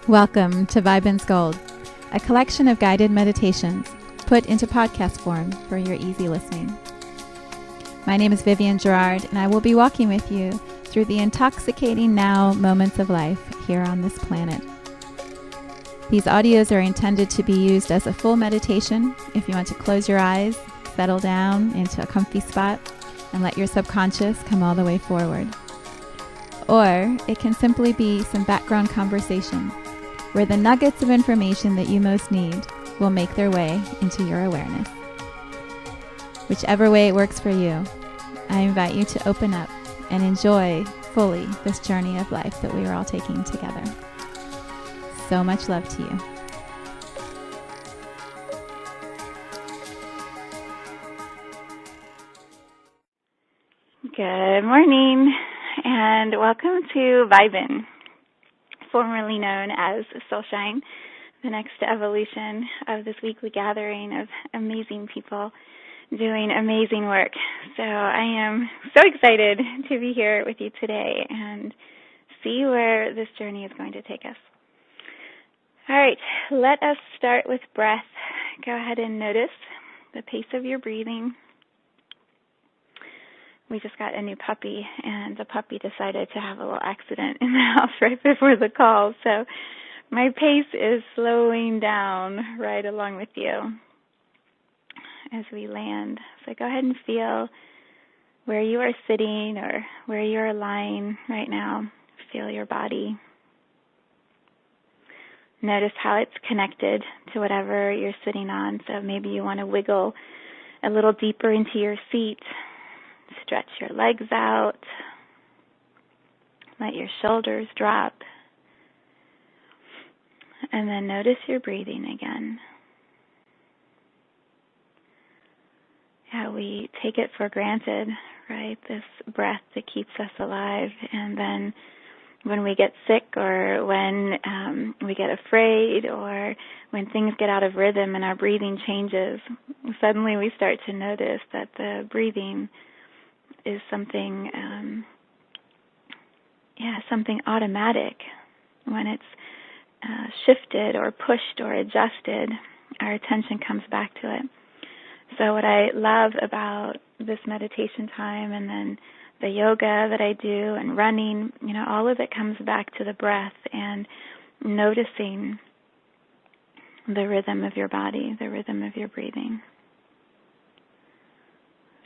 Welcome to Vibens Gold, a collection of guided meditations put into podcast form for your easy listening. My name is Vivian Gerard, and I will be walking with you through the intoxicating now moments of life here on this planet. These audios are intended to be used as a full meditation if you want to close your eyes, settle down into a comfy spot, and let your subconscious come all the way forward. Or it can simply be some background conversation where the nuggets of information that you most need will make their way into your awareness. Whichever way it works for you, I invite you to open up and enjoy fully this journey of life that we are all taking together. So much love to you. Good morning, and welcome to Viben, formerly known as Soulshine, the next evolution of this weekly gathering of amazing people doing amazing work. So I am so excited to be here with you today and see where this journey is going to take us. All right, let us start with breath. Go ahead and notice the pace of your breathing. We just got a new puppy, and the puppy decided to have a little accident in the house right before the call. So my pace is slowing down right along with you as we land. So go ahead and feel where you are sitting or where you are lying right now. Feel your body. Notice how it's connected to whatever you're sitting on. So maybe you want to wiggle a little deeper into your seat. Stretch your legs out. Let your shoulders drop. And then notice your breathing again. Yeah, we take it for granted, right? This breath that keeps us alive. And then when we get sick or when we get afraid or when things get out of rhythm and our breathing changes, suddenly we start to notice that the breathing is something automatic. When it's shifted or pushed or adjusted, our attention comes back to it. So what I love about this meditation time and then the yoga that I do and running, all of it comes back to the breath and noticing the rhythm of your body, the rhythm of your breathing.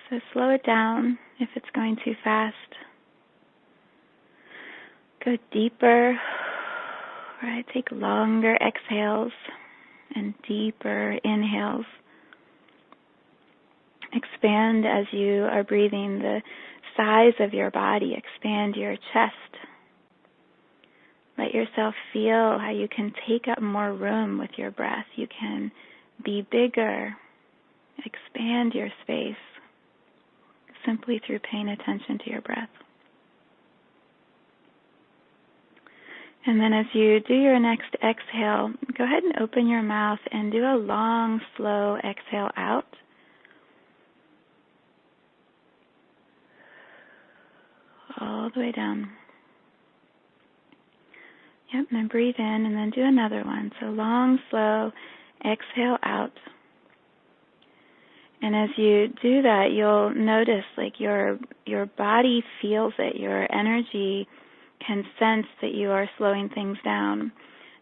So slow it down if it's going too fast. Go deeper, right? Take longer exhales and deeper inhales. Expand as you are breathing the size of your body. Expand your chest. Let yourself feel how you can take up more room with your breath. You can be bigger. Expand your space simply through paying attention to your breath. And then as you do your next exhale, go ahead and open your mouth and do a long, slow exhale out. All the way down. Yep, and then breathe in and then do another one. So long, slow exhale out. And as you do that, you'll notice like your body feels it. Your energy can sense that you are slowing things down.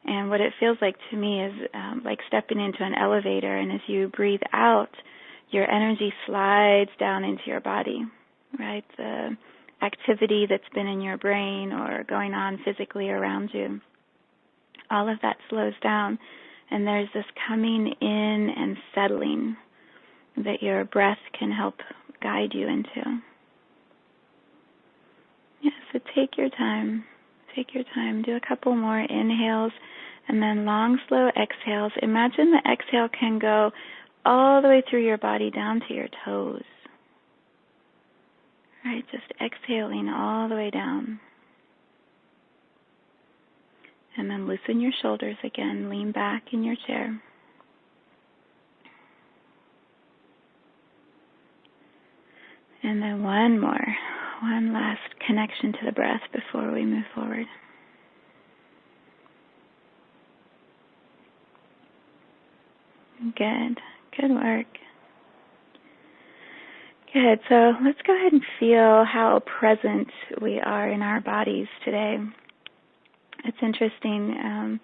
And what it feels like to me is like stepping into an elevator. And as you breathe out, your energy slides down into your body, right? The activity that's been in your brain or going on physically around you, all of that slows down. And there's this coming in and settling that your breath can help guide you into. Yeah, so take your time. Take your time. Do a couple more inhales and then long, slow exhales. Imagine the exhale can go all the way through your body down to your toes. Right, just exhaling all the way down. And then loosen your shoulders again. Lean back in your chair. And then one last connection to the breath before we move forward. good. Good work. Good. So let's go ahead and feel how present we are in our bodies today. It's interesting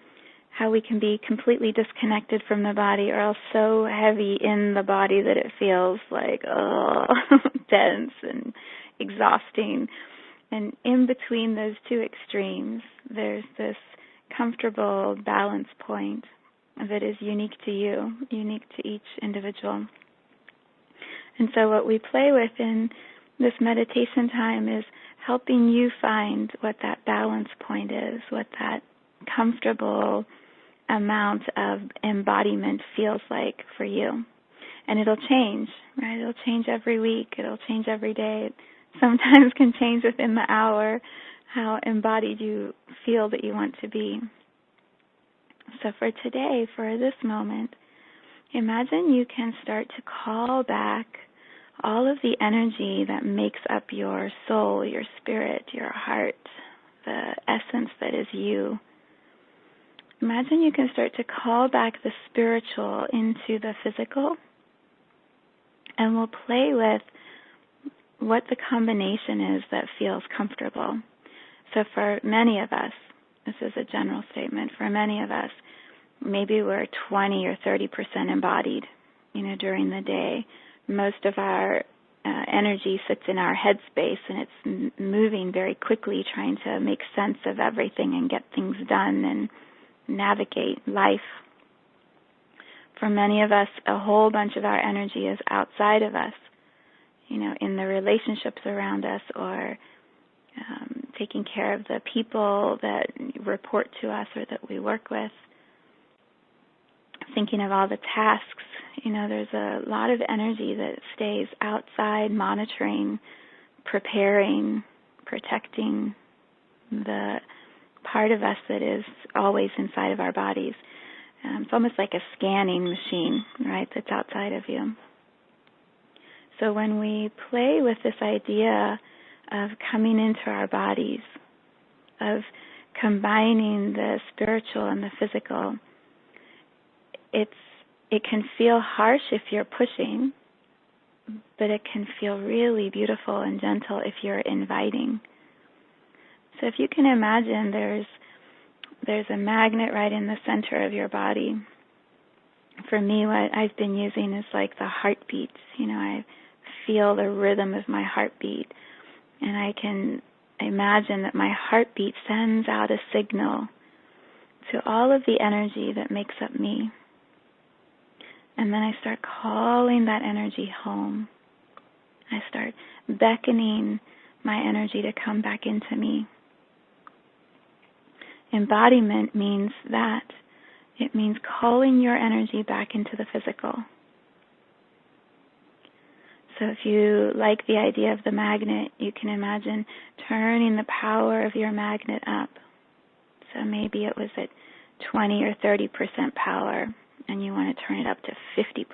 how we can be completely disconnected from the body, or else so heavy in the body that it feels like, dense and exhausting. And in between those two extremes, there's this comfortable balance point that is unique to you, unique to each individual. And so what we play with in this meditation time is helping you find what that balance point is, what that comfortable amount of embodiment feels like for you. And it'll change, right? It'll change every week. It'll change every day. It sometimes can change within the hour how embodied you feel that you want to be. So for today, for this moment, imagine you can start to call back all of the energy that makes up your soul, your spirit, your heart, the essence that is you. Imagine you can start to call back the spiritual into the physical, and we'll play with what the combination is that feels comfortable. So for many of us, this is a general statement, for many of us, maybe we're 20 or 30% embodied, during the day. Most of our energy sits in our headspace, and it's moving very quickly, trying to make sense of everything and get things done and navigate life. For many of us, a whole bunch of our energy is outside of us, in the relationships around us, or taking care of the people that report to us or that we work with, thinking of all the tasks. There's a lot of energy that stays outside, monitoring, preparing, protecting the part of us that is always inside of our bodies. It's almost like a scanning machine, right, that's outside of you. So when we play with this idea of coming into our bodies, of combining the spiritual and the physical, it can feel harsh if you're pushing, but it can feel really beautiful and gentle if you're inviting. So if you can imagine there's a magnet right in the center of your body. For me, what I've been using is like the heartbeat. I feel the rhythm of my heartbeat, and I can imagine that my heartbeat sends out a signal to all of the energy that makes up me. And then I start calling that energy home. I start beckoning my energy to come back into me. Embodiment means that. It means calling your energy back into the physical. So if you like the idea of the magnet, you can imagine turning the power of your magnet up. So maybe it was at 20 or 30% power, and you want to turn it up to 50%.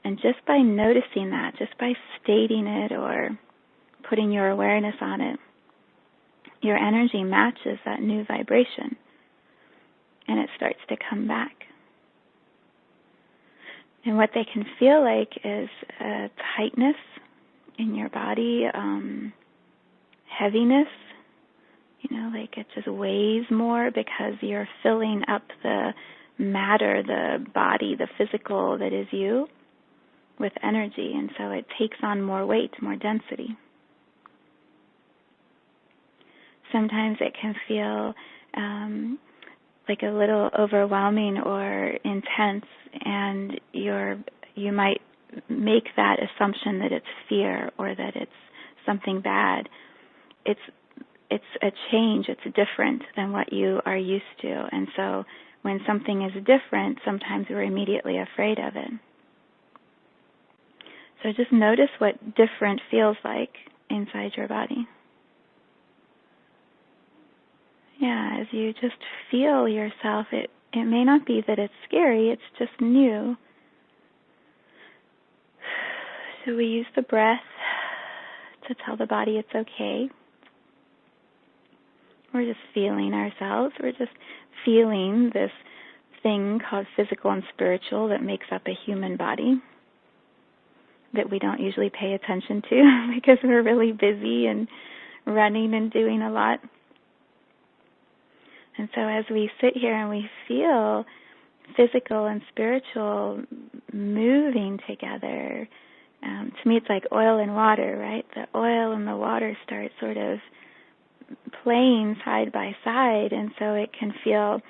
And just by noticing that, just by stating it or putting your awareness on it, your energy matches that new vibration, and it starts to come back. And what they can feel like is a tightness in your body, heaviness, like it just weighs more because you're filling up the matter, the body, the physical that is you, with energy, and so it takes on more weight, more density. Sometimes it can feel like a little overwhelming or intense, and you might make that assumption that it's fear or that it's something bad. It's a change. It's different than what you are used to, and so when something is different, sometimes we're immediately afraid of it. So just notice what different feels like inside your body. Yeah, as you just feel yourself, it may not be that it's scary, it's just new. So we use the breath to tell the body it's okay. We're just feeling ourselves. We're just feeling this thing called physical and spiritual that makes up a human body that we don't usually pay attention to because we're really busy and running and doing a lot. And so as we sit here and we feel physical and spiritual moving together, to me it's like oil and water, right? The oil and the water start sort of playing side by side, and so it can feel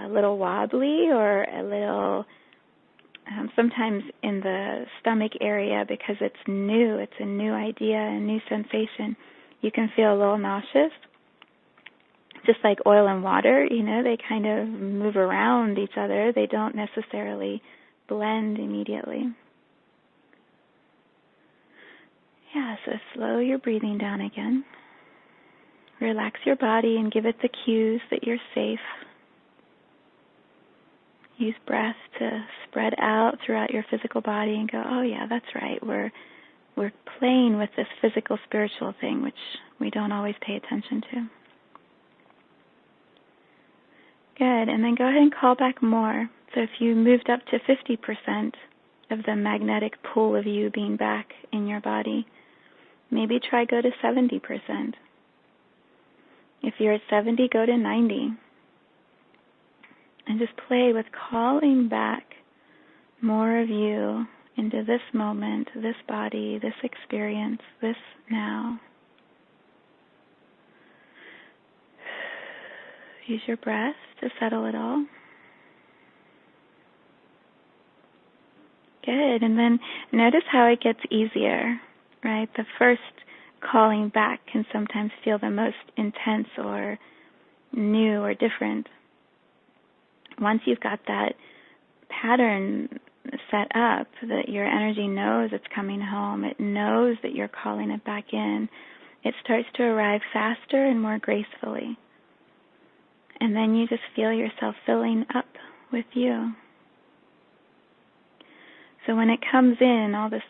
a little wobbly or a little, sometimes in the stomach area because it's new, it's a new idea, a new sensation. You can feel a little nauseous. Just like oil and water, they kind of move around each other. They don't necessarily blend immediately. Yeah, so slow your breathing down again. Relax your body and give it the cues that you're safe. Use breath to spread out throughout your physical body and go, oh yeah, that's right. We're playing with this physical spiritual thing, which we don't always pay attention to. Good, and then go ahead and call back more. So if you moved up to 50% of the magnetic pull of you being back in your body, maybe try go to 70%. If you're at 70, go to 90. And just play with calling back more of you into this moment, this body, this experience, this now. Use your breath to settle it all. Good. And then notice how it gets easier, right? The first calling back can sometimes feel the most intense or new or different. Once you've got that pattern set up, that your energy knows it's coming home, it knows that you're calling it back in, it starts to arrive faster and more gracefully. And then you just feel yourself filling up with you. So when it comes in, all this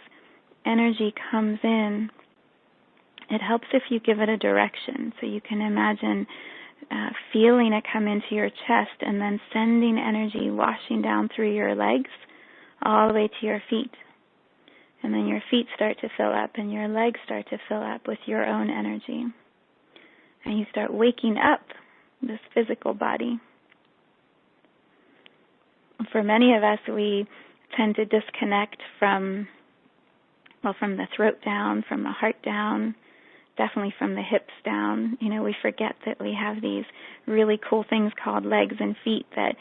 energy comes in, it helps if you give it a direction. So you can imagine feeling it come into your chest and then sending energy washing down through your legs all the way to your feet. And then your feet start to fill up and your legs start to fill up with your own energy. And you start waking up this physical body. For many of us, we tend to disconnect from the throat down, from the heart down, definitely from the hips down. We forget that we have these really cool things called legs and feet that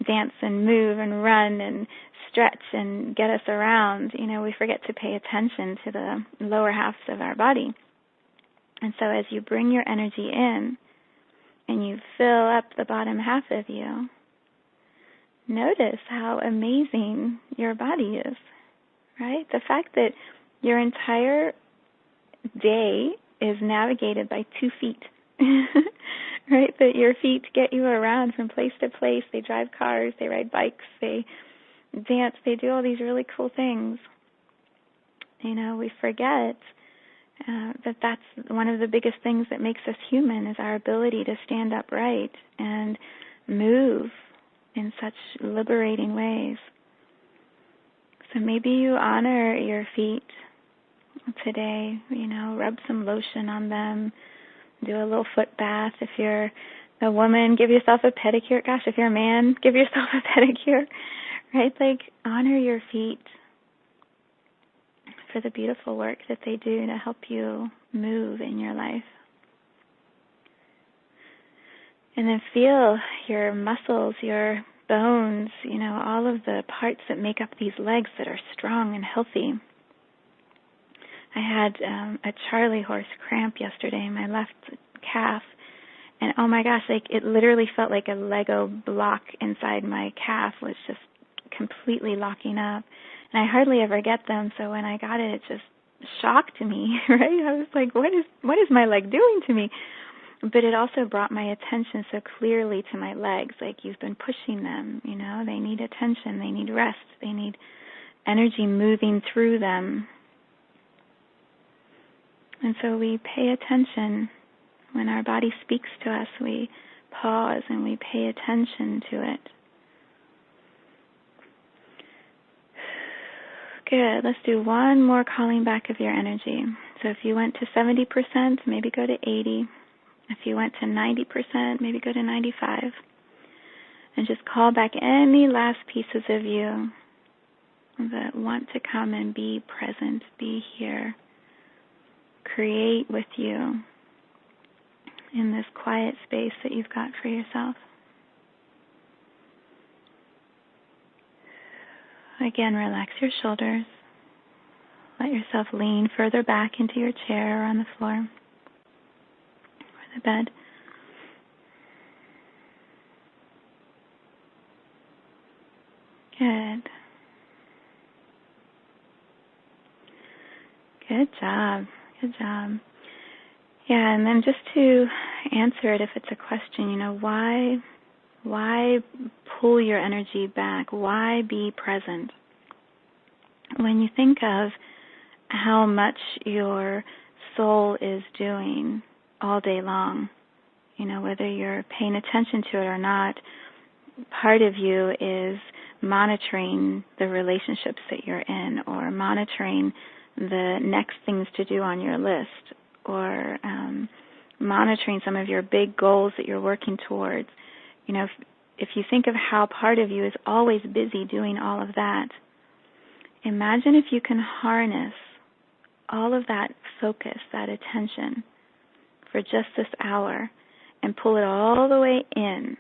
dance and move and run and stretch and get us around. We forget to pay attention to the lower halves of our body. And so as you bring your energy in, and you fill up the bottom half of you, notice how amazing your body is, right? The fact that your entire day is navigated by 2 feet, right? That your feet get you around from place to place. They drive cars, they ride bikes, they dance, they do all these really cool things. We forget that's one of the biggest things that makes us human is our ability to stand upright and move in such liberating ways. So maybe you honor your feet today, rub some lotion on them, do a little foot bath. If you're a woman, give yourself a pedicure. Gosh, if you're a man, give yourself a pedicure, right? Like, honor your feet for the beautiful work that they do to help you move in your life. And then feel your muscles, your bones, all of the parts that make up these legs that are strong and healthy. I had a Charlie horse cramp yesterday in my left calf, and oh my gosh, it literally felt like a Lego block inside my calf was just completely locking up. And I hardly ever get them, so when I got it just shocked me, right? I was like, what is my leg doing to me? But it also brought my attention so clearly to my legs, like you've been pushing them, they need attention, they need rest, they need energy moving through them. And so we pay attention. When our body speaks to us, we pause and we pay attention to it. Good. Let's do one more calling back of your energy. So if you went to 70%, maybe go to 80. If you went to 90%, maybe go to 95. And just call back any last pieces of you that want to come and be present, be here, create with you in this quiet space that you've got for yourself. Again, relax your shoulders. Let yourself lean further back into your chair or on the floor or the bed. Good. Good job. Good job. Yeah, and then just to answer it if it's a question, why pull your energy back? Why be present? When you think of how much your soul is doing all day long, whether you're paying attention to it or not, part of you is monitoring the relationships that you're in, or monitoring the next things to do on your list, or monitoring some of your big goals that you're working towards. If you think of how part of you is always busy doing all of that, imagine if you can harness all of that focus, that attention, for just this hour and pull it all the way in,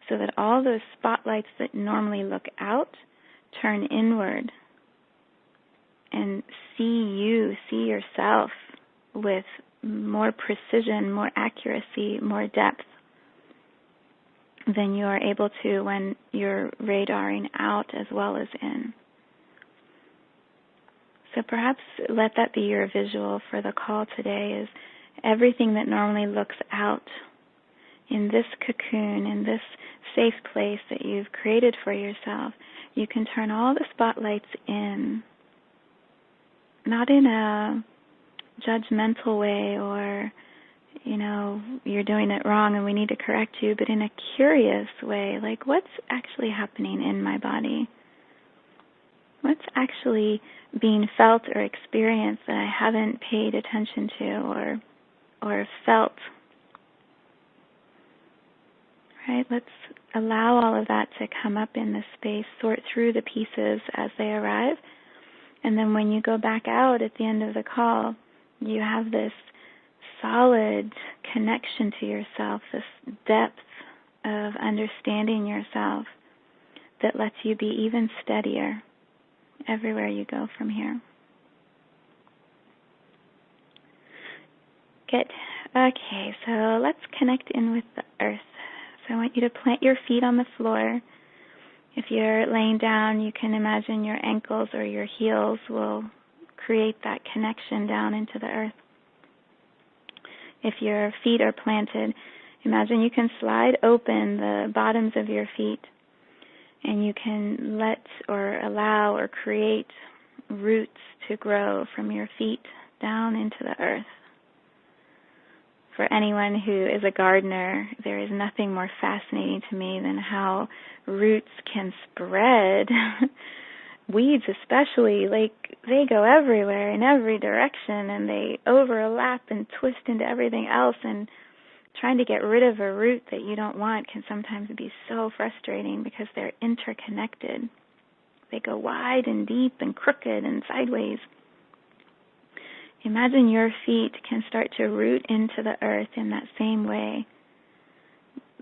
so that all those spotlights that normally look out turn inward and see yourself with more precision, more accuracy, more depth than you are able to when you're radaring out as well as in. So perhaps let that be your visual for the call today, is everything that normally looks out in this cocoon, in this safe place that you've created for yourself. You can turn all the spotlights in, not in a judgmental way or, you're doing it wrong and we need to correct you, but in a curious way, like what's actually happening in my body? What's actually being felt or experienced that I haven't paid attention to or felt? Right? Let's allow all of that to come up in this space, sort through the pieces as they arrive, and then when you go back out at the end of the call, you have this solid connection to yourself, this depth of understanding yourself that lets you be even steadier everywhere you go from here. Good. Okay, so let's connect in with the earth. So I want you to plant your feet on the floor. If you're laying down, you can imagine your ankles or your heels will create that connection down into the earth. If your feet are planted, imagine you can slide open the bottoms of your feet and you can let or allow or create roots to grow from your feet down into the earth. For anyone who is a gardener, there is nothing more fascinating to me than how roots can spread. Weeds especially, they go everywhere in every direction, and they overlap and twist into everything else, and trying to get rid of a root that you don't want can sometimes be so frustrating because they're interconnected. They go wide and deep and crooked and sideways. Imagine your feet can start to root into the earth in that same way,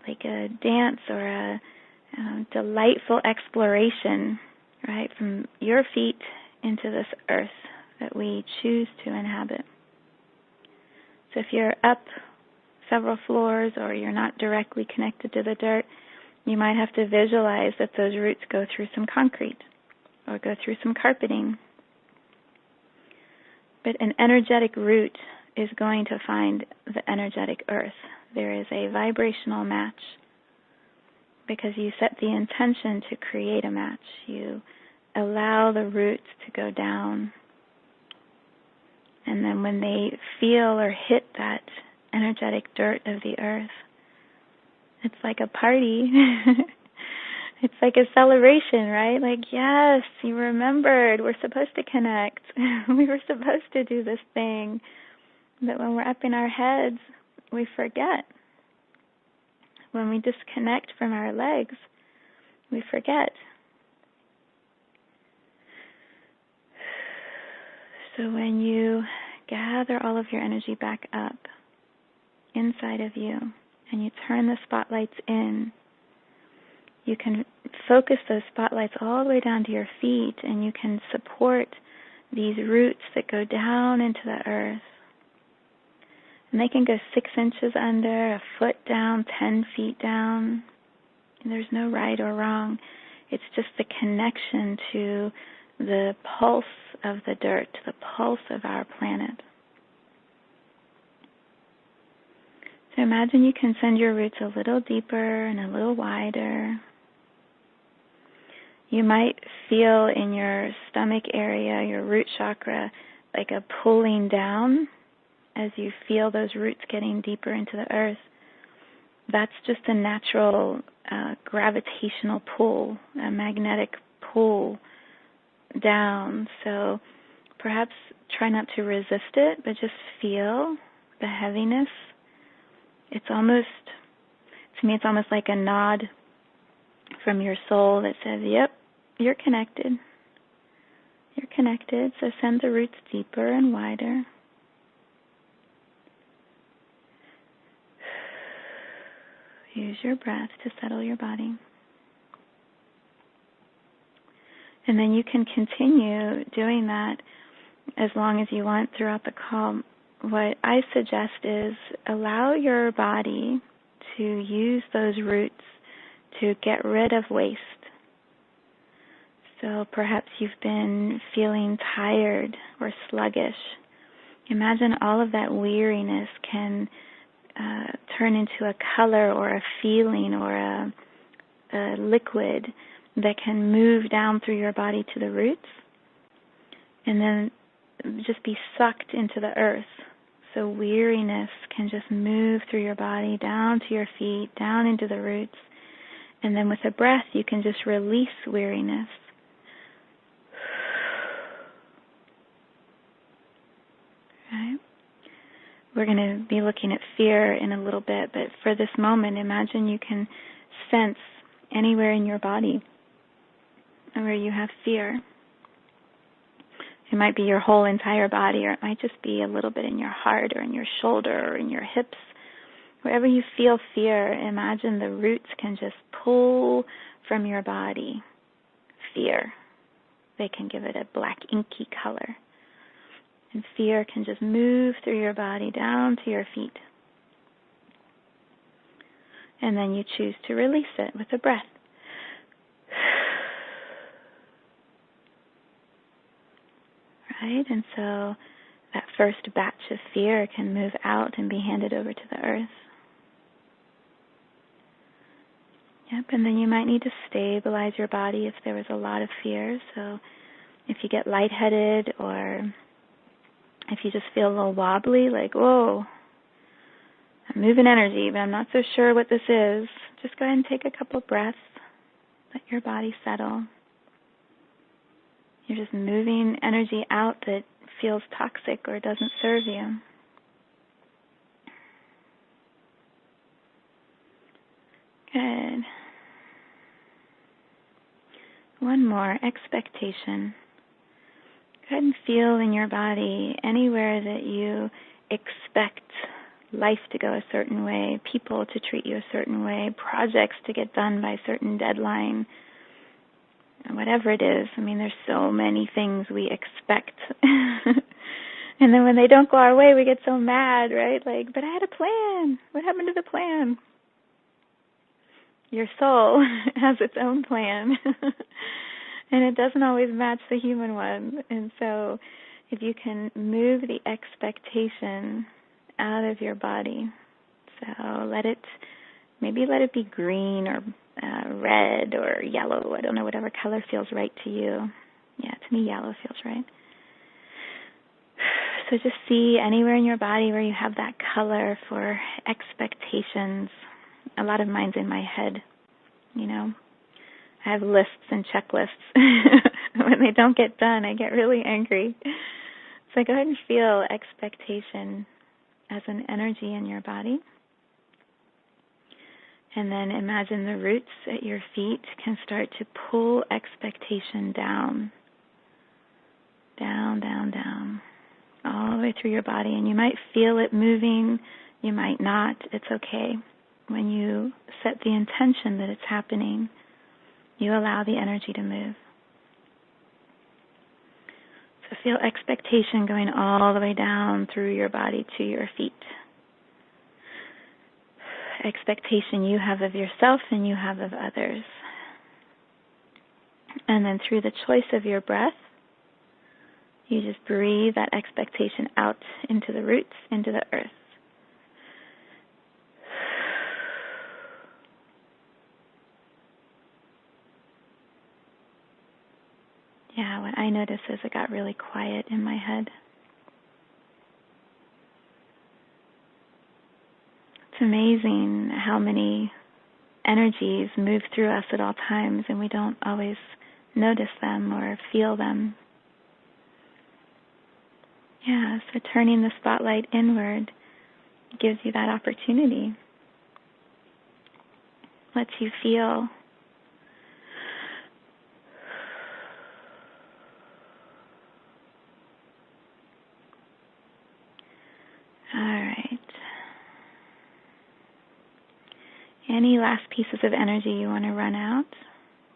like a dance or a delightful exploration, right, from your feet into this earth that we choose to inhabit. So if you're up several floors or you're not directly connected to the dirt, you might have to visualize that those roots go through some concrete or go through some carpeting. But an energetic root is going to find the energetic earth. There is a vibrational match because you set the intention to create a match. You allow the roots to go down. And then when they feel or hit that energetic dirt of the earth, it's like a party. It's like a celebration, right? Like, yes, you remembered. We're supposed to connect. We were supposed to do this thing. But when we're up in our heads, we forget. When we disconnect from our legs, we forget. So when you gather all of your energy back up inside of you and you turn the spotlights in, you can focus those spotlights all the way down to your feet, and you can support these roots that go down into the earth. And they can go 6 inches under, a foot down, 10 feet down. And there's no right or wrong. It's just the connection to the pulse of the dirt, the pulse of our planet. So imagine you can send your roots a little deeper and a little wider. You might feel in your stomach area, your root chakra, like a pulling down as you feel those roots getting deeper into the earth. That's just a natural gravitational pull, a magnetic pull down. So perhaps try not to resist it, but just feel the heaviness. It's almost, to me, it's almost like a nod from your soul that says, yep, you're connected. You're connected, so send the roots deeper and wider. Use your breath to settle your body. And then you can continue doing that as long as you want throughout the call. What I suggest is allow your body to use those roots to get rid of waste. So perhaps you've been feeling tired or sluggish. Imagine all of that weariness can turn into a color or a feeling or a liquid that can move down through your body to the roots and then just be sucked into the earth. So weariness can just move through your body, down to your feet, down into the roots. And then with a breath, you can just release weariness. Right? We're going to be looking at fear in a little bit, but for this moment, imagine you can sense anywhere in your body where you have fear. It might be your whole entire body, or it might just be a little bit in your heart or in your shoulder or in your hips. Wherever you feel fear, imagine the roots can just pull from your body fear. They can give it a black inky color. And fear can just move through your body down to your feet. And then you choose to release it with a breath. Right? And so that first batch of fear can move out and be handed over to the earth. Yep, and then you might need to stabilize your body if there was a lot of fear. So if you get lightheaded or if you just feel a little wobbly, like, whoa, I'm moving energy, but I'm not so sure what this is, just go ahead and take a couple breaths. Let your body settle. You're just moving energy out that feels toxic or doesn't serve you. Good. One more, expectation. Go ahead and feel in your body anywhere that you expect life to go a certain way, people to treat you a certain way, projects to get done by a certain deadline, whatever it is. I mean, there's so many things we expect. And then when they don't go our way, we get so mad, right? Like, but I had a plan. What happened to the plan? Your soul has its own plan. And it doesn't always match the human one. And so if you can move the expectation out of your body, so maybe let it be green or red or yellow. I don't know, whatever color feels right to you. Yeah, to me yellow feels right. So just see anywhere in your body where you have that color for expectations. A lot of mine's in my head, you know. I have lists and checklists. When they don't get done, I get really angry. So go ahead and feel expectation as an energy in your body. And then imagine the roots at your feet can start to pull expectation down, down, down, down, all the way through your body. And you might feel it moving, you might not. It's okay. When you set the intention that it's happening, you allow the energy to move. So feel expectation going all the way down through your body to your feet. Expectation you have of yourself and you have of others. And then through the choice of your breath, you just breathe that expectation out into the roots, into the earth. Yeah, what I noticed is it got really quiet in my head. It's amazing how many energies move through us at all times, and we don't always notice them or feel them. Yeah, so turning the spotlight inward gives you that opportunity. Lets you feel. All right. Any last pieces of energy you want to run out,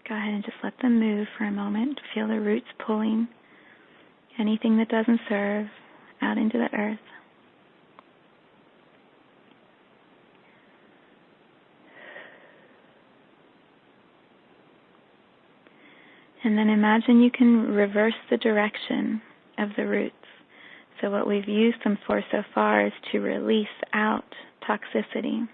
go ahead and just let them move for a moment. Feel the roots pulling anything that doesn't serve out into the earth. And then imagine you can reverse the direction of the roots. So what we've used them for so far is to release out toxicity.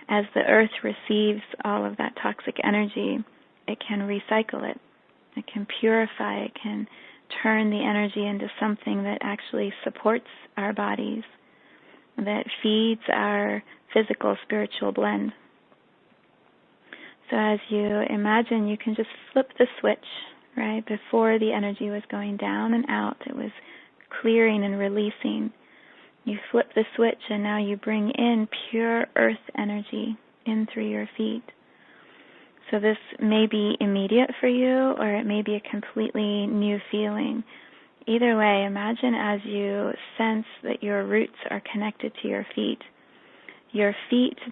As the earth receives all of that toxic energy, it can recycle it. It can purify, it can turn the energy into something that actually supports our bodies, that feeds our physical, spiritual blend. So as you imagine, you can just flip the switch, right? Before the energy was going down and out, it was clearing and releasing. You flip the switch and now you bring in pure earth energy in through your feet. So this may be immediate for you or it may be a completely new feeling. Either way, imagine as you sense that your roots are connected to your feet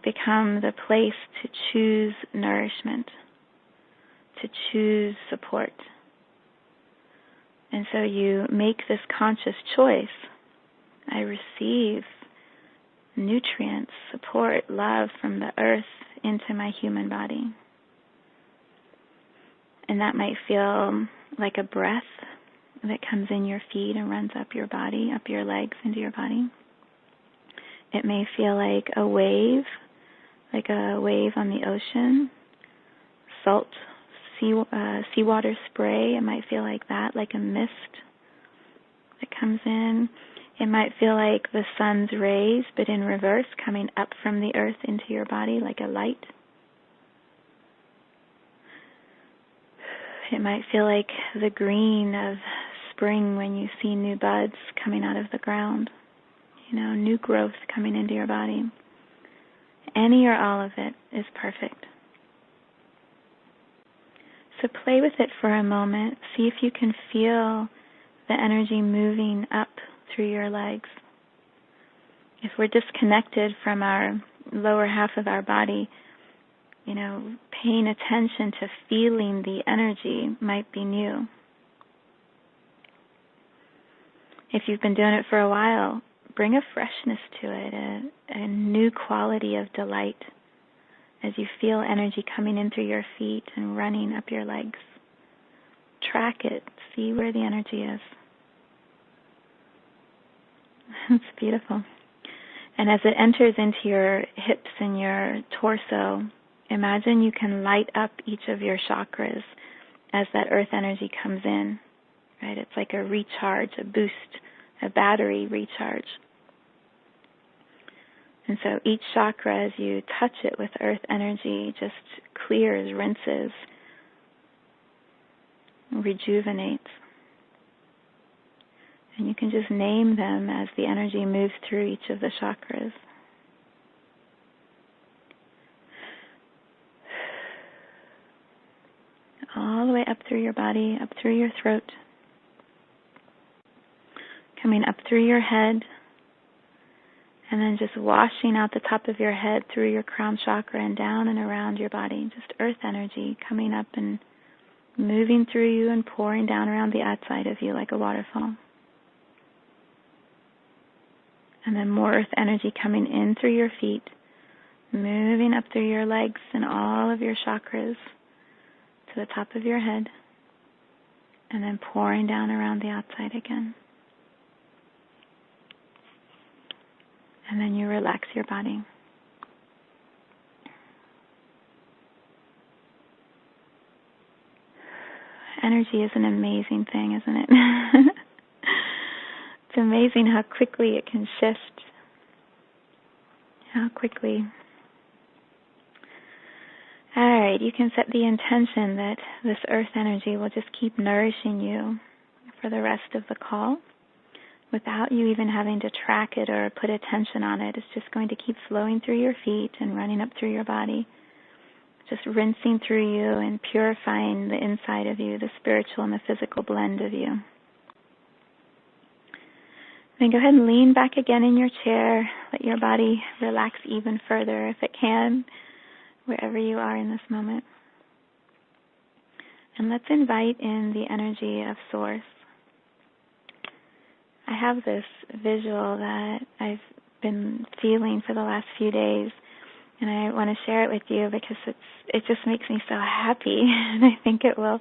become the place to choose nourishment, to choose support. And so you make this conscious choice. I receive nutrients, support, love from the earth into my human body. And that might feel like a breath that comes in your feet and runs up your body, up your legs into your body. It may feel like a wave on the ocean, salt, seawater spray. It might feel like that, like a mist that comes in. It might feel like the sun's rays, but in reverse, coming up from the earth into your body like a light. It might feel like the green of spring when you see new buds coming out of the ground. New growth coming into your body. Any or all of it is perfect. So play with it for a moment. See if you can feel the energy moving up through your legs. If we're disconnected from our lower half of our body, paying attention to feeling the energy might be new. If you've been doing it for a while, bring a freshness to it, a new quality of delight as you feel energy coming in through your feet and running up your legs. Track it. See where the energy is. It's beautiful. And as it enters into your hips and your torso, imagine you can light up each of your chakras as that earth energy comes in. Right? It's like a recharge, a boost, a battery recharge. And so each chakra, as you touch it with earth energy, just clears, rinses, rejuvenates. And you can just name them as the energy moves through each of the chakras. All the way up through your body, up through your throat, coming up through your head, and then just washing out the top of your head through your crown chakra and down and around your body. Just earth energy coming up and moving through you and pouring down around the outside of you like a waterfall. And then more earth energy coming in through your feet, moving up through your legs and all of your chakras to the top of your head, and then pouring down around the outside again. And then you relax your body. Energy is an amazing thing, isn't it? It's amazing how quickly it can shift. How quickly. All right, you can set the intention that this earth energy will just keep nourishing you for the rest of the call without you even having to track it or put attention on it. It's just going to keep flowing through your feet and running up through your body, just rinsing through you and purifying the inside of you, the spiritual and the physical blend of you. Then go ahead and lean back again in your chair. Let your body relax even further if it can, wherever you are in this moment. And let's invite in the energy of Source. I have this visual that I've been feeling for the last few days, and I want to share it with you because it just makes me so happy, and I think it will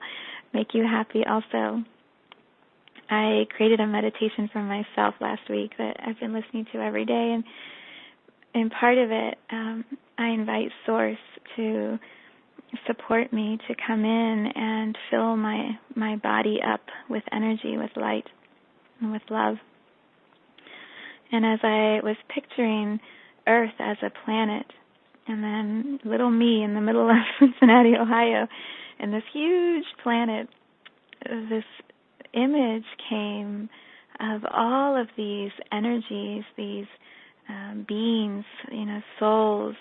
make you happy also. I created a meditation for myself last week that I've been listening to every day, and part of it, I invite Source to support me, to come in and fill my body up with energy, with light, and with love. And as I was picturing Earth as a planet, and then little me in the middle of Cincinnati, Ohio, and this huge planet, this image came of all of these energies, these beings, souls,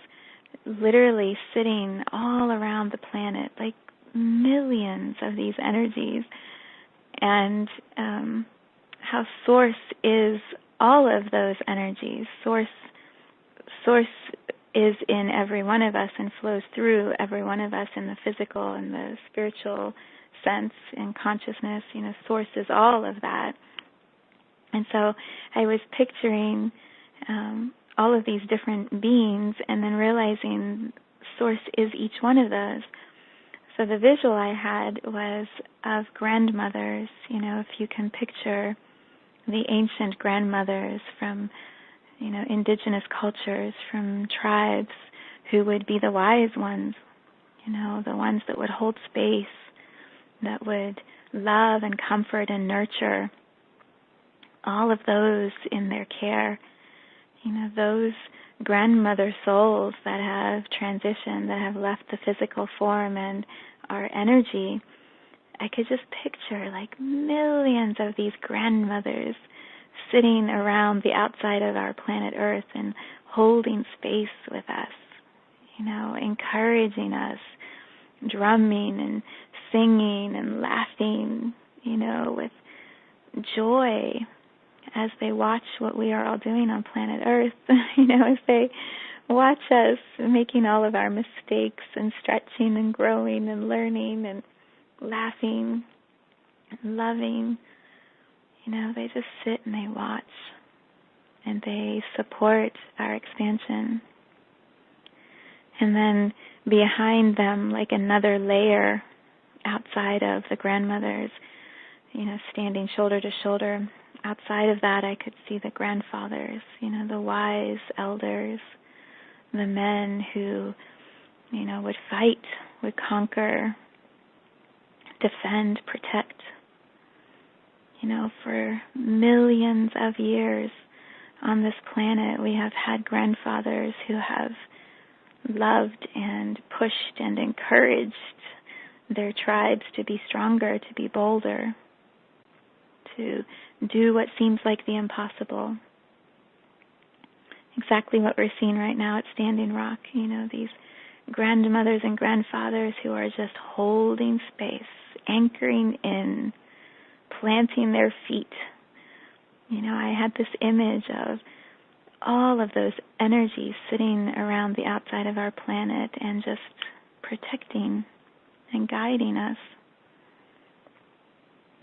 literally sitting all around the planet, like millions of these energies, and how Source is all of those energies. Source is in every one of us and flows through every one of us in the physical and the spiritual sense and consciousness. Source is all of that. And so I was picturing all of these different beings and then realizing Source is each one of those. So the visual I had was of grandmothers, if you can picture the ancient grandmothers from, indigenous cultures, from tribes who would be the wise ones, the ones that would hold space, that would love and comfort and nurture all of those in their care. Those grandmother souls that have transitioned, that have left the physical form and our energy. I could just picture like millions of these grandmothers sitting around the outside of our planet Earth and holding space with us, encouraging us, drumming and singing and laughing, with joy as they watch what we are all doing on planet Earth, as they watch us making all of our mistakes and stretching and growing and learning and laughing and loving. They just sit and they watch and they support our expansion. And then behind them, like another layer outside of the grandmothers, standing shoulder to shoulder, outside of that I could see the grandfathers, the wise elders, the men who, would fight, would conquer, defend, protect. For millions of years on this planet, we have had grandfathers who have loved and pushed and encouraged their tribes to be stronger, to be bolder, to do what seems like the impossible. Exactly what we're seeing right now at Standing Rock, these grandmothers and grandfathers who are just holding space, anchoring in, planting their feet. I had this image of all of those energies sitting around the outside of our planet and just protecting and guiding us.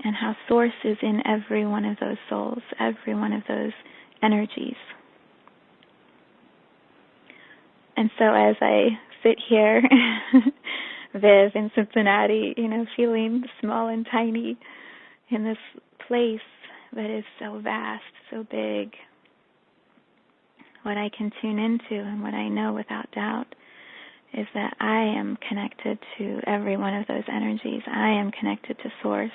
And how Source is in every one of those souls, every one of those energies. And so as I sit here, Viv, in Cincinnati, feeling small and tiny in this place that is so vast, so big, what I can tune into and what I know without doubt is that I am connected to every one of those energies. I am connected to Source.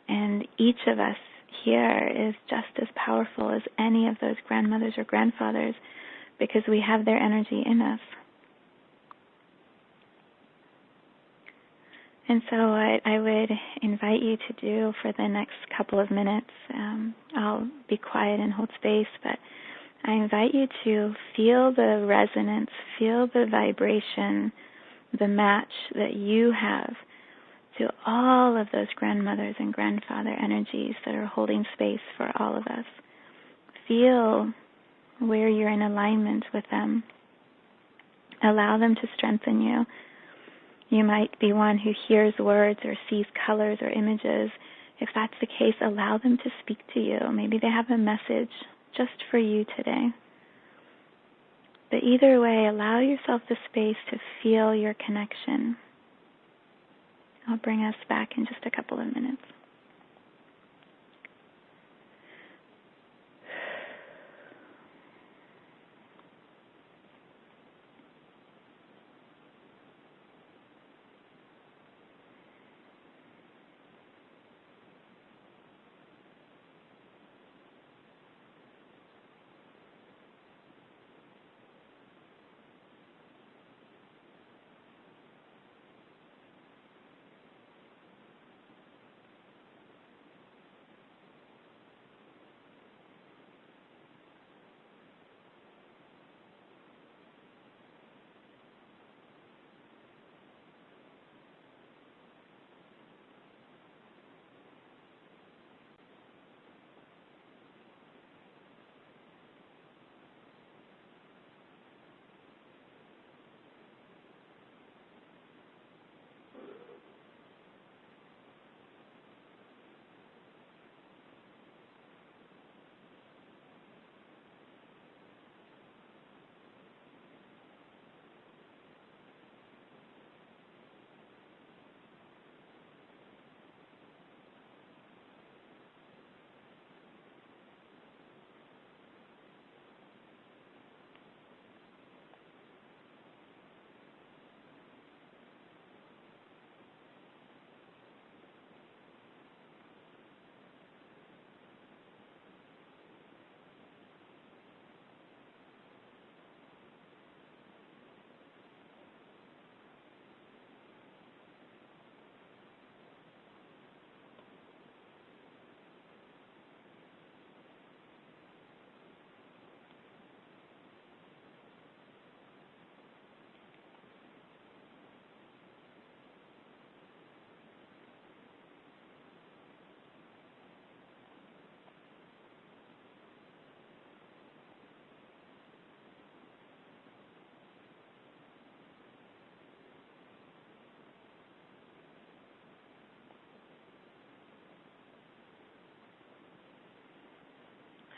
And each of us here is just as powerful as any of those grandmothers or grandfathers because we have their energy in us. And so what I would invite you to do for the next couple of minutes, I'll be quiet and hold space, but I invite you to feel the resonance, feel the vibration, the match that you have to all of those grandmothers and grandfather energies that are holding space for all of us. Feel where you're in alignment with them. Allow them to strengthen you. You might be one who hears words or sees colors or images. If that's the case, allow them to speak to you. Maybe they have a message just for you today. But either way, allow yourself the space to feel your connection. I'll bring us back in just a couple of minutes.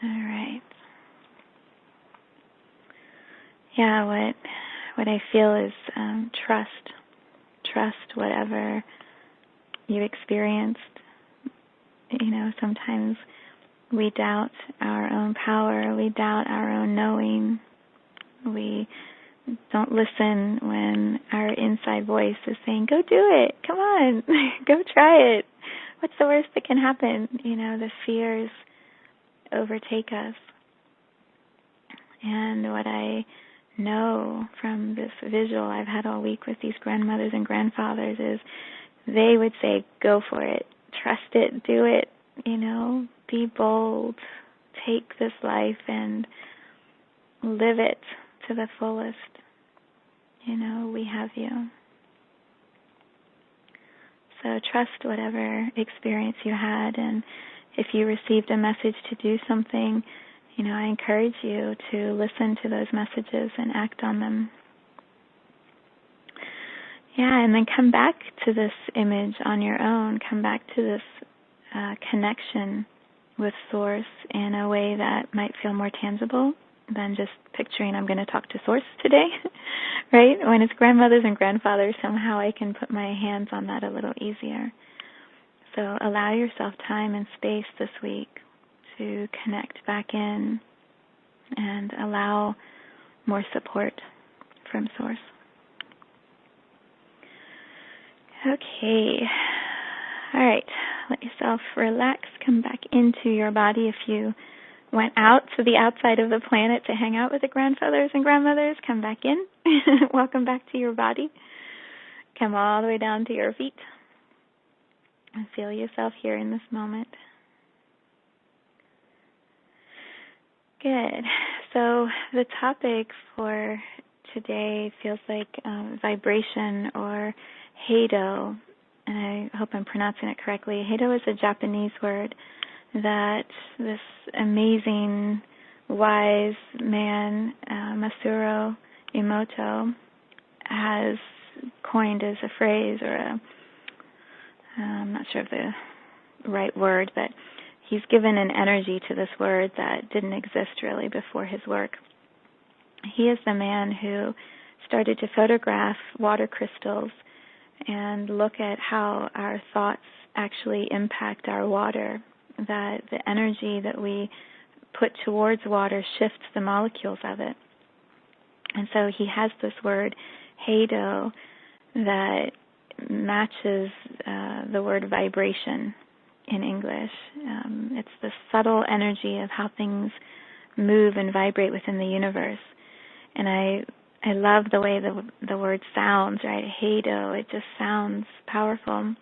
All right. Yeah, what I feel is trust. Trust whatever you experienced. Sometimes we doubt our own power. We doubt our own knowing. We don't listen when our inside voice is saying, go do it. Come on. Go try it. What's the worst that can happen? The fears overtake us. And what I know from this visual I've had all week with these grandmothers and grandfathers is they would say, go for it, trust it, do it, be bold, take this life and live it to the fullest. We have you. So trust whatever experience you had, and if you received a message to do something, I encourage you to listen to those messages and act on them. Yeah, and then come back to this image on your own. Come back to this connection with Source in a way that might feel more tangible than just picturing I'm going to talk to Source today, right? When it's grandmothers and grandfathers, somehow I can put my hands on that a little easier. So allow yourself time and space this week to connect back in and allow more support from Source. Okay. All right. Let yourself relax. Come back into your body. If you went out to the outside of the planet to hang out with the grandfathers and grandmothers, come back in. Welcome back to your body. Come all the way down to your feet. And feel yourself here in this moment. Good. So the topic for today feels like vibration or heido, and I hope I'm pronouncing it correctly. Heido is a Japanese word that this amazing, wise man, Masaru Emoto, has coined as a phrase or I'm not sure of the right word, but he's given an energy to this word that didn't exist really before his work. He is the man who started to photograph water crystals and look at how our thoughts actually impact our water, that the energy that we put towards water shifts the molecules of it. And so he has this word, heido, that matches the word vibration in English. It's the subtle energy of how things move and vibrate within the universe. And I love the way the word sounds, right? Heido, it just sounds powerful.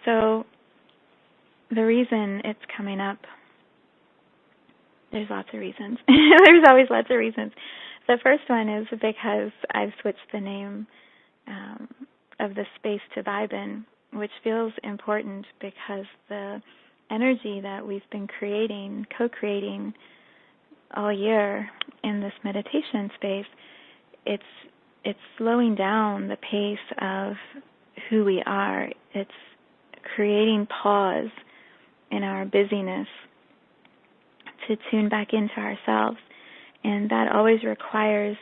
So the reason it's coming up, there's lots of reasons. There's always lots of reasons. The first one is because I've switched the name of the space to Viben, which feels important because the energy that we've been creating, co-creating all year in this meditation space, it's slowing down the pace of who we are. It's creating pause in our busyness to tune back into ourselves. And that always requires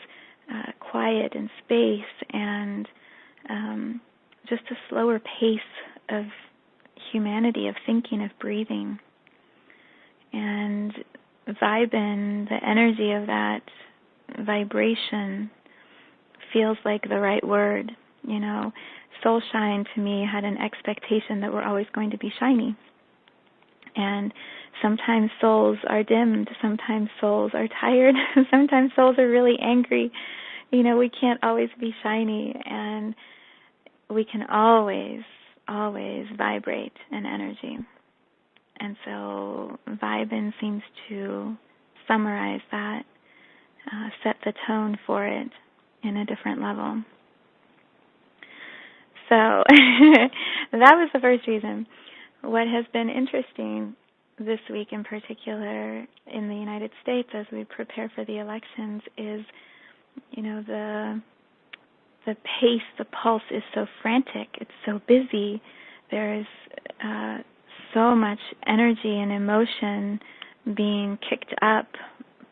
quiet and space and just a slower pace of humanity, of thinking, of breathing. And Viben, the energy of that vibration, feels like the right word. Soul shine to me had an expectation that we're always going to be shiny. And sometimes souls are dimmed, sometimes souls are tired, sometimes souls are really angry. We can't always be shiny, and we can always vibrate an energy. And so Viben seems to summarize that, set the tone for it in a different level. So that was the first reason. What has been interesting this week in particular in the United States as we prepare for the elections is, the pace, the pulse is so frantic. It's so busy. There's so much energy and emotion being kicked up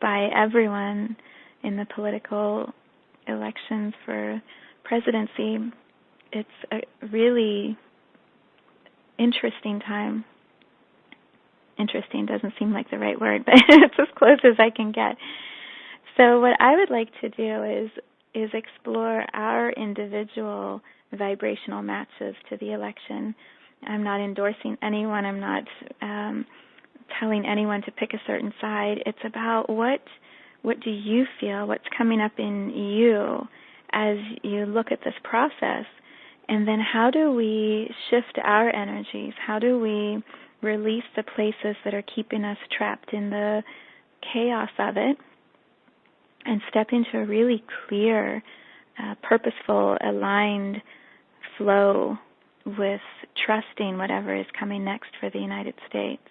by everyone in the political elections for presidency. It's a really interesting time. Interesting doesn't seem like the right word, but it's as close as I can get. So what I would like to do is explore our individual vibrational matches to the election. I'm not endorsing anyone. I'm not telling anyone to pick a certain side. It's about what What do you feel? What's coming up in you as you look at this process? And then how do we shift our energies? How do we release the places that are keeping us trapped in the chaos of it and step into a really clear, purposeful, aligned flow with trusting whatever is coming next for the United States?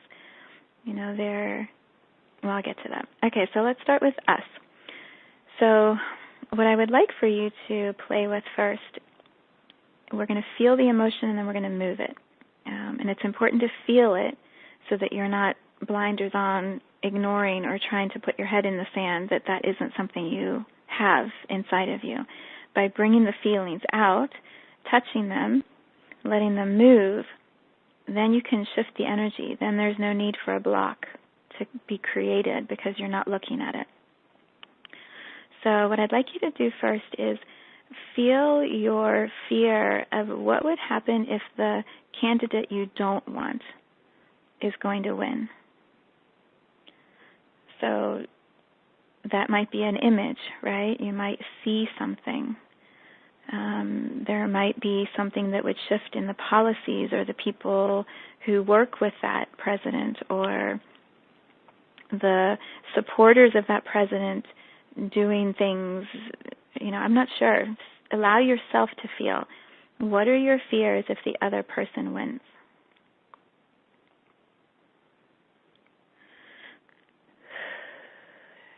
Well, I'll get to that. Okay, so let's start with us. So what I would like for you to play with first, we're going to feel the emotion and then we're going to move it. And it's important to feel it so that you're not blinders on, ignoring or trying to put your head in the sand that isn't something you have inside of you. By bringing the feelings out, touching them, letting them move, then you can shift the energy. Then there's no need for a block to be created because you're not looking at it. So what I'd like you to do first is feel your fear of what would happen if the candidate you don't want is going to win. So that might be an image, right? You might see something. There might be something that would shift in the policies or the people who work with that president or the supporters of that president doing things, I'm not sure. Allow yourself to feel. What are your fears if the other person wins?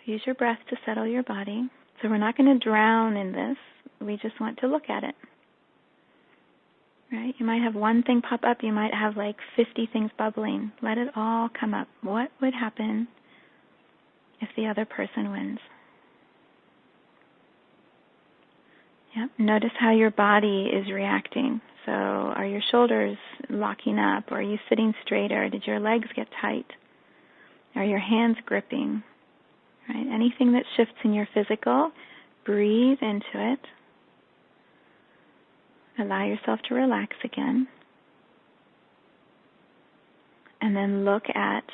Use your breath to settle your body. So we're not going to drown in this. We just want to look at it. Right? You might have one thing pop up. You might have like 50 things bubbling. Let it all come up. What would happen if the other person wins? Yep. Notice how your body is reacting. So are your shoulders locking up? Or are you sitting straighter? Did your legs get tight? Are your hands gripping? Right? Anything that shifts in your physical, breathe into it. Allow yourself to relax again. And then look at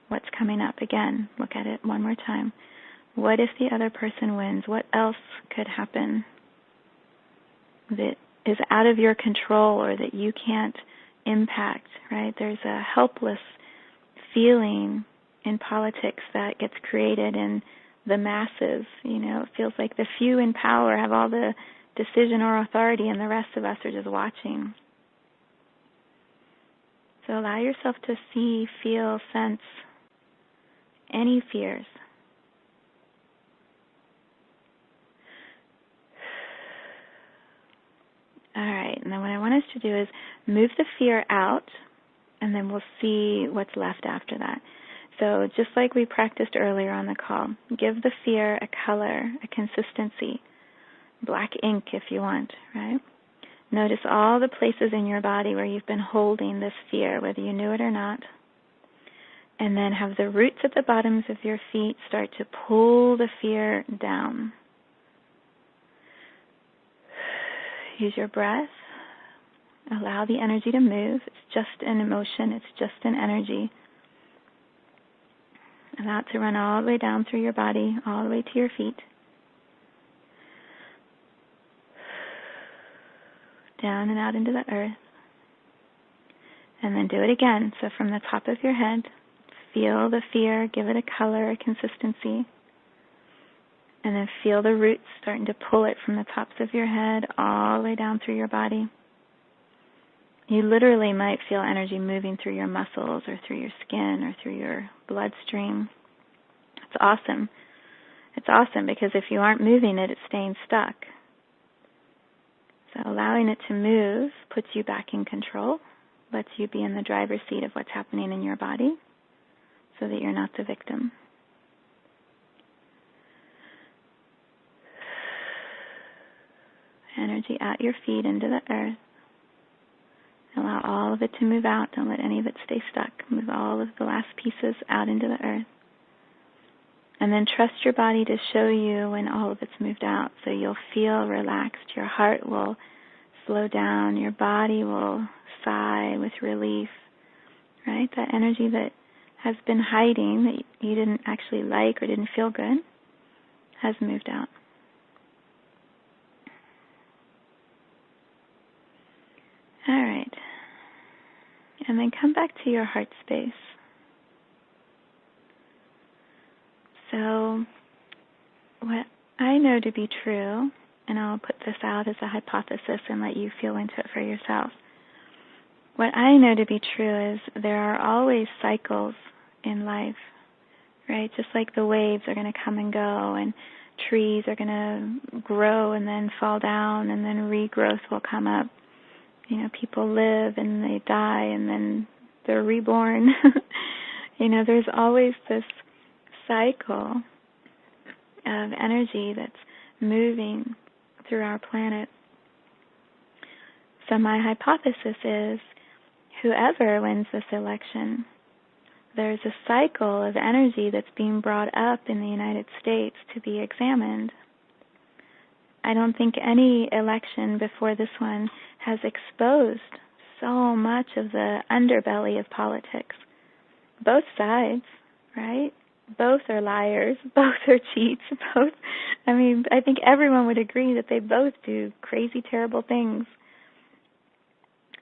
what's coming up again. Look at it one more time. What if the other person wins? What else could happen that is out of your control or that you can't impact, right? There's a helpless feeling in politics that gets created in the masses. It feels like the few in power have all the decision or authority and the rest of us are just watching. So allow yourself to see, feel, sense any fears. All right, and then what I want us to do is move the fear out, and then we'll see what's left after that. So just like we practiced earlier on the call, give the fear a color, a consistency, black ink if you want, right? Notice all the places in your body where you've been holding this fear, whether you knew it or not. And then have the roots at the bottoms of your feet start to pull the fear down. Use your breath. Allow the energy to move. It's just an emotion. It's just an energy. Allow it to run all the way down through your body, all the way to your feet. Down and out into the earth. And then do it again. So from the top of your head, feel the fear, give it a color, a consistency. And then feel the roots starting to pull it from the tops of your head all the way down through your body. You literally might feel energy moving through your muscles or through your skin or through your bloodstream. It's awesome. It's awesome because if you aren't moving it, it's staying stuck. So allowing it to move puts you back in control, lets you be in the driver's seat of what's happening in your body so that you're not the victim. Energy at your feet into the earth. Allow all of it to move out. Don't let any of it stay stuck. Move all of the last pieces out into the earth. And then trust your body to show you when all of it's moved out. So you'll feel relaxed. Your heart will slow down. Your body will sigh with relief. Right? That energy that has been hiding, that you didn't actually like or didn't feel good, has moved out. All right. And then come back to your heart space. So what I know to be true, and I'll put this out as a hypothesis and let you feel into it for yourself. What I know to be true is there are always cycles in life, right? Just like the waves are going to come and go, and trees are going to grow and then fall down, and then regrowth will come up. People live and they die and then they're reborn. There's always this cycle of energy that's moving through our planet. So my hypothesis is whoever wins this election, there's a cycle of energy that's being brought up in the United States to be examined. I don't think any election before this one has exposed so much of the underbelly of politics. Both sides, right? Both are liars. Both are cheats. I think everyone would agree that they both do crazy, terrible things.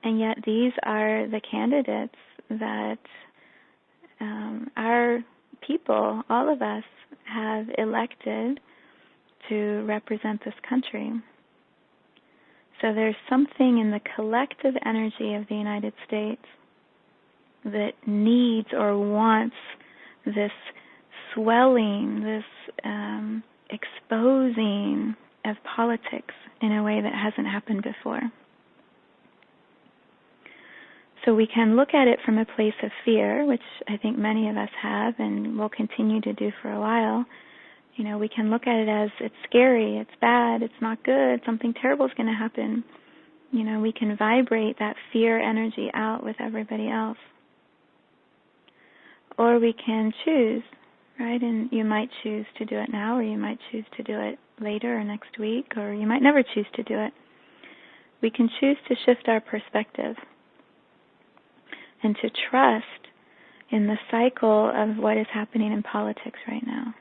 And yet these are the candidates that our people, all of us, have elected to represent this country. So there's something in the collective energy of the United States that needs or wants this swelling, this exposing of politics in a way that hasn't happened before. So we can look at it from a place of fear, which I think many of us have and will continue to do for a while. We can look at it as it's scary, it's bad, it's not good, something terrible is going to happen. We can vibrate that fear energy out with everybody else. Or we can choose, right? And you might choose to do it now, or you might choose to do it later or next week, or you might never choose to do it. We can choose to shift our perspective and to trust in the cycle of what is happening in politics right now,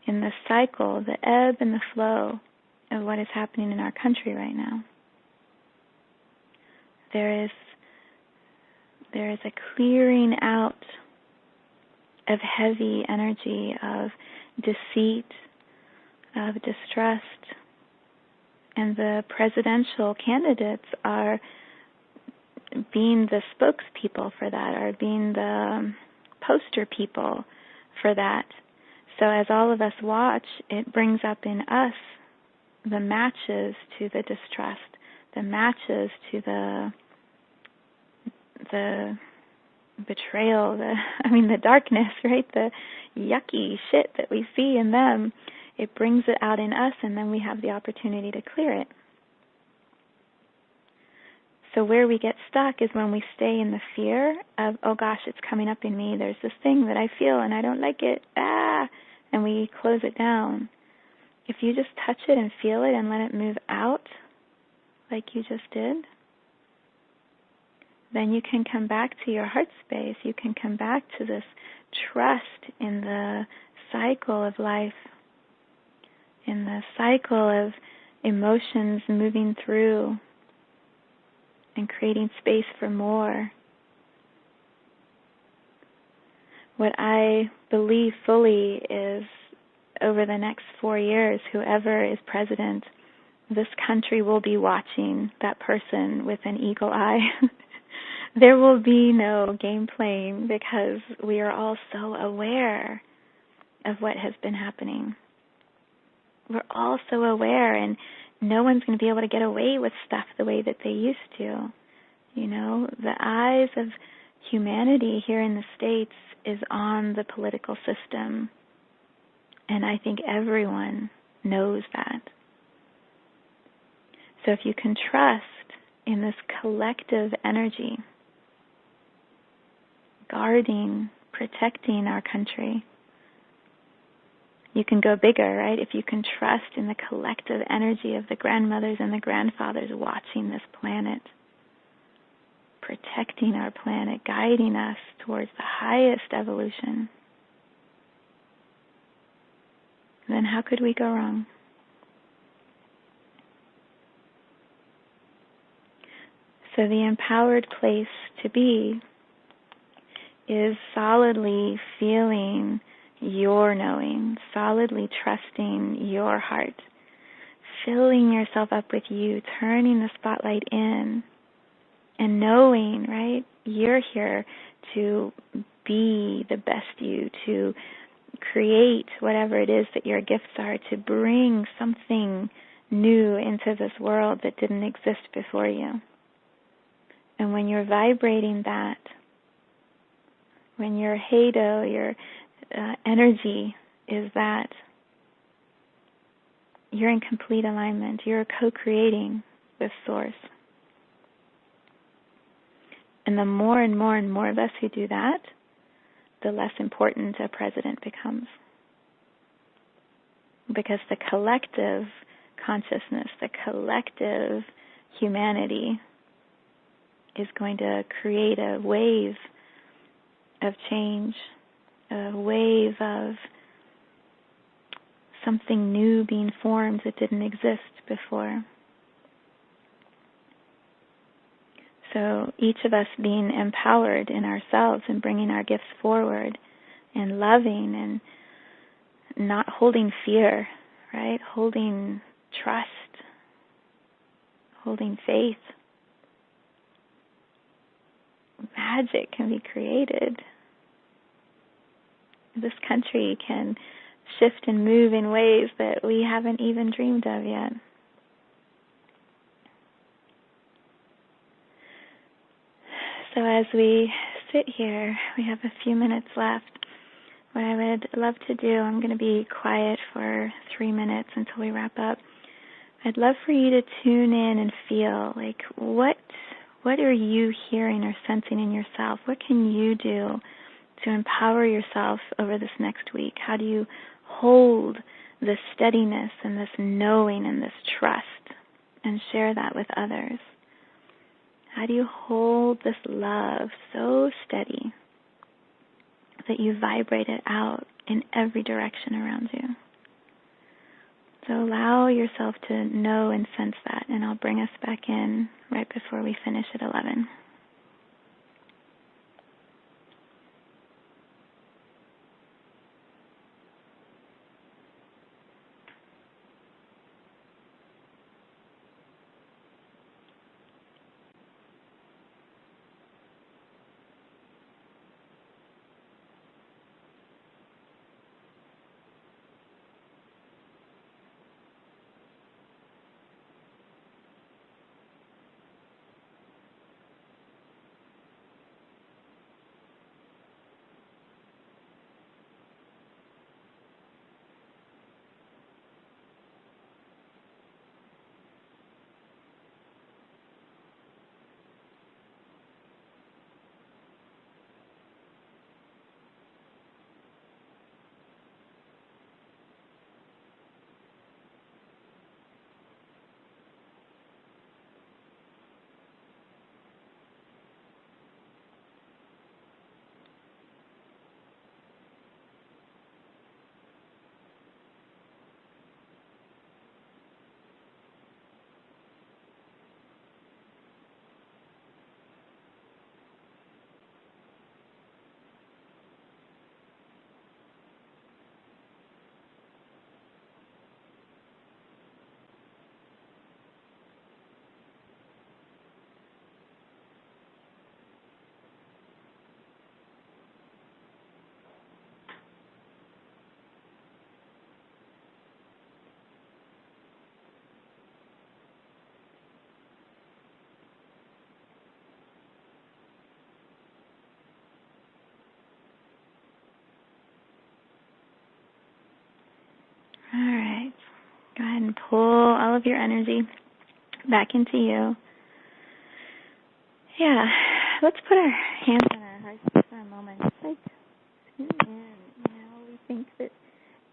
in the cycle, the ebb and the flow of what is happening in our country right now. There is a clearing out of heavy energy, of deceit, of distrust, and the presidential candidates are being the spokespeople for that, are being the poster people for that. So as all of us watch, it brings up in us the matches to the distrust, the matches to the betrayal, the darkness, right? The yucky shit that we see in them. It brings it out in us, and then we have the opportunity to clear it. So where we get stuck is when we stay in the fear of, oh gosh, it's coming up in me. There's this thing that I feel and I don't like it. And we close it down. If you just touch it and feel it and let it move out like you just did, then you can come back to your heart space. You can come back to this trust in the cycle of life, in the cycle of emotions moving through and creating space for more. What I believe fully is over the next 4 years, whoever is president, this country will be watching that person with an eagle eye. There will be no game playing because we are all so aware of what has been happening. We're all so aware, and no one's going to be able to get away with stuff the way that they used to. The eyes of humanity here in the States is on the political system, and I think everyone knows that. So if you can trust in this collective energy, guarding, protecting our country, you can go bigger, right? If you can trust in the collective energy of the grandmothers and the grandfathers watching this planet, protecting our planet, guiding us towards the highest evolution, then then how could we go wrong? So the empowered place to be is solidly feeling your knowing, solidly trusting your heart, filling yourself up with you, turning the spotlight in, and knowing, right, you're here to be the best you, to create whatever it is that your gifts are, to bring something new into this world that didn't exist before you. And when you're vibrating that, when your halo, your energy is that, you're in complete alignment. You're co-creating with Source. And the more and more and more of us who do that, the less important a president becomes. Because the collective consciousness, the collective humanity is going to create a wave of change, a wave of something new being formed that didn't exist before. So each of us being empowered in ourselves and bringing our gifts forward and loving and not holding fear, right? Holding trust, holding faith. Magic can be created. This country can shift and move in ways that we haven't even dreamed of yet. So as we sit here, we have a few minutes left. What I would love to do, I'm going to be quiet for 3 minutes until we wrap up. I'd love for you to tune in and feel, like, what are you hearing or sensing in yourself? What can you do to empower yourself over this next week? How do you hold this steadiness and this knowing and this trust and share that with others? How do you hold this love so steady that you vibrate it out in every direction around you? So allow yourself to know and sense that, and I'll bring us back in right before we finish at 11. All right. Go ahead and pull all of your energy back into you. Yeah. Let's put our hands on our hearts for a moment. Just like tune in. We think that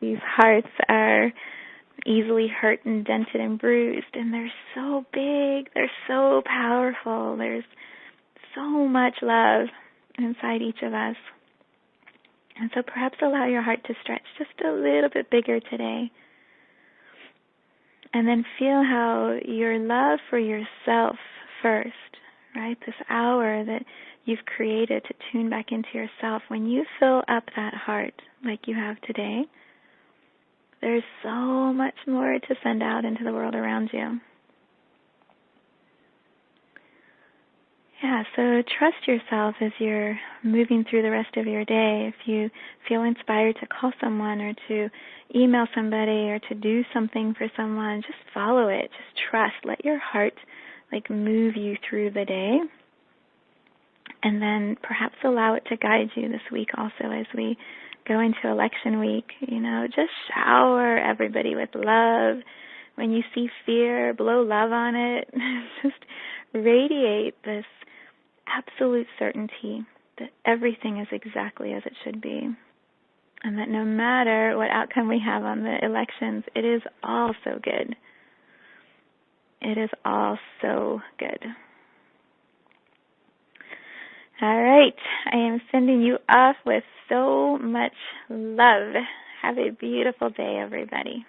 these hearts are easily hurt and dented and bruised, and they're so big. They're so powerful. There's so much love inside each of us. And so perhaps allow your heart to stretch just a little bit bigger today. And then feel how your love for yourself first, right? This hour that you've created to tune back into yourself, when you fill up that heart like you have today, there's so much more to send out into the world around you. Yeah, so trust yourself as you're moving through the rest of your day. If you feel inspired to call someone or to email somebody or to do something for someone, just follow it. Just trust. Let your heart move you through the day. And then perhaps allow it to guide you this week also as we go into election week. Just shower everybody with love. When you see fear, blow love on it. Just radiate this absolute certainty that everything is exactly as it should be, and that no matter what outcome we have on the elections, it is all so good. It is all so good. All right, I am sending you off with so much love. Have a beautiful day, everybody.